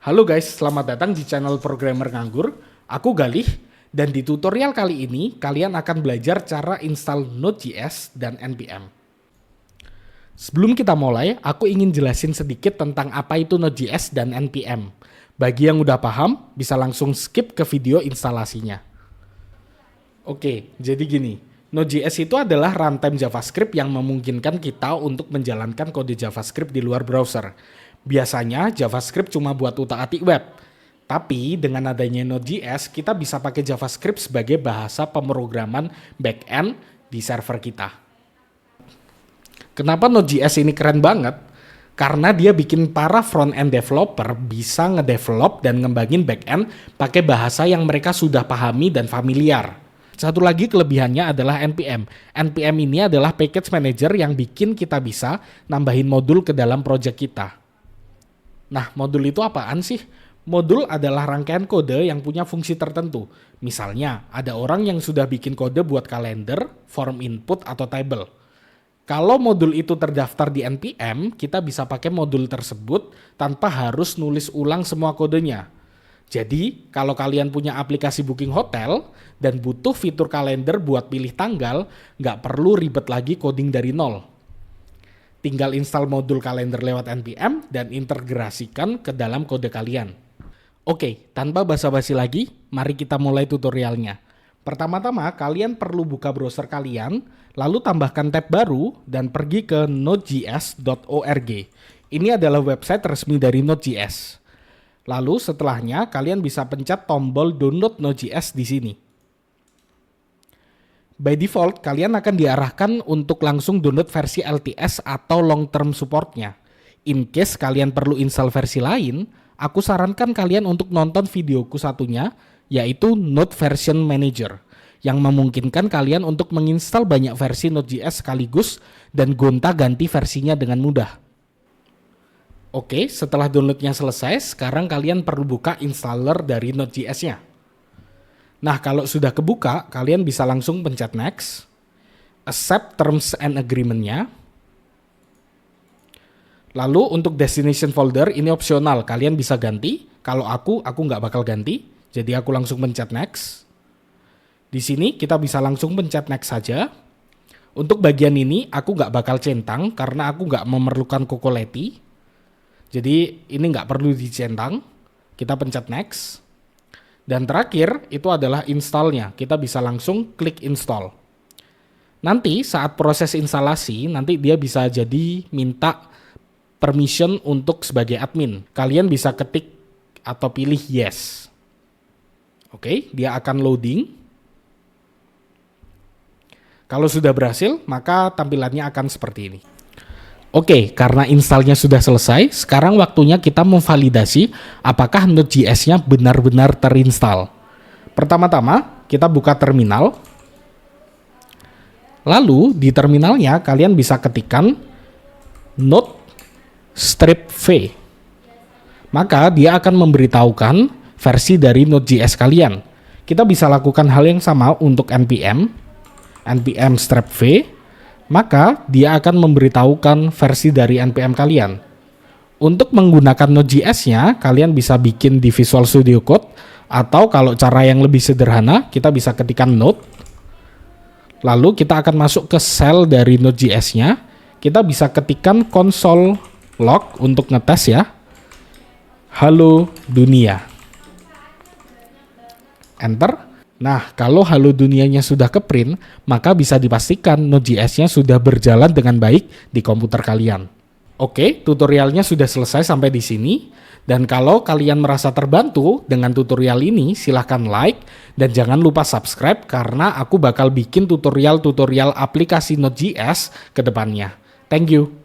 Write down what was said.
Halo guys, selamat datang di channel Programmer Nganggur. Aku Galih, dan di tutorial kali ini kalian akan belajar cara install Node.js dan NPM. Sebelum kita mulai, aku ingin jelasin sedikit tentang apa itu Node.js dan NPM. Bagi yang udah paham, bisa langsung skip ke video instalasinya. Oke, jadi gini. Node.js itu adalah runtime JavaScript yang memungkinkan kita untuk menjalankan kode JavaScript di luar browser. Biasanya JavaScript cuma buat utak-atik web. Tapi dengan adanya Node.js, kita bisa pakai JavaScript sebagai bahasa pemrograman backend di server kita. Kenapa Node.js ini keren banget? Karena dia bikin para front-end developer bisa ngedevelop dan ngembangin backend pakai bahasa yang mereka sudah pahami dan familiar. Satu lagi kelebihannya adalah NPM. NPM ini adalah package manager yang bikin kita bisa nambahin modul ke dalam project kita. Nah, modul itu apaan sih? Modul adalah rangkaian kode yang punya fungsi tertentu. Misalnya, ada orang yang sudah bikin kode buat kalender, form input, atau table. Kalau modul itu terdaftar di NPM, kita bisa pakai modul tersebut tanpa harus nulis ulang semua kodenya. Jadi, kalau kalian punya aplikasi booking hotel dan butuh fitur kalender buat pilih tanggal, nggak perlu ribet lagi coding dari nol. Tinggal install modul kalender lewat NPM dan integrasikan ke dalam kode kalian. Oke, tanpa basa-basi lagi, mari kita mulai tutorialnya. Pertama-tama, kalian perlu buka browser kalian, lalu tambahkan tab baru dan pergi ke nodejs.org. Ini adalah website resmi dari Node.js. Lalu setelahnya, kalian bisa pencet tombol download Node.js di sini. By default, kalian akan diarahkan untuk langsung download versi LTS atau long term supportnya. In case kalian perlu install versi lain, aku sarankan kalian untuk nonton videoku satunya, yaitu Node Version Manager, yang memungkinkan kalian untuk menginstal banyak versi Node.js sekaligus dan gonta-ganti versinya dengan mudah. Oke, setelah downloadnya selesai, sekarang kalian perlu buka installer dari Node.js-nya. Nah, kalau sudah kebuka, kalian bisa langsung pencet next, accept terms and agreement-nya. Lalu untuk destination folder ini opsional, kalian bisa ganti. Kalau aku nggak bakal ganti, jadi aku langsung pencet next. Di sini kita bisa langsung pencet next saja. Untuk bagian ini aku nggak bakal centang karena aku nggak memerlukan Cocoletti. Jadi ini nggak perlu dicentang. Kita pencet next. Dan terakhir itu adalah installnya. Kita bisa langsung klik install. Nanti saat proses instalasi, nanti dia bisa jadi minta permission untuk sebagai admin. Kalian bisa ketik atau pilih yes. Oke, dia akan loading. Kalau sudah berhasil, maka tampilannya akan seperti ini. Oke, karena installnya sudah selesai, sekarang waktunya kita memvalidasi apakah Node.js-nya benar-benar terinstall. Pertama-tama, kita buka terminal. Lalu, di terminalnya kalian bisa ketikkan node strip v. Maka, dia akan memberitahukan versi dari Node.js kalian. Kita bisa lakukan hal yang sama untuk npm strip v. Maka dia akan memberitahukan versi dari NPM kalian. Untuk menggunakan Node.js-nya, kalian bisa bikin di Visual Studio Code, atau kalau cara yang lebih sederhana, kita bisa ketikkan node. Lalu kita akan masuk ke shell dari Node.js-nya. Kita bisa ketikkan console log untuk ngetes ya. Halo dunia. Enter. Nah, kalau halo dunianya sudah keprint, maka bisa dipastikan Node.js-nya sudah berjalan dengan baik di komputer kalian. Oke, tutorialnya sudah selesai sampai di sini. Dan kalau kalian merasa terbantu dengan tutorial ini, silahkan like dan jangan lupa subscribe karena aku bakal bikin tutorial-tutorial aplikasi Node.js ke depannya. Thank you.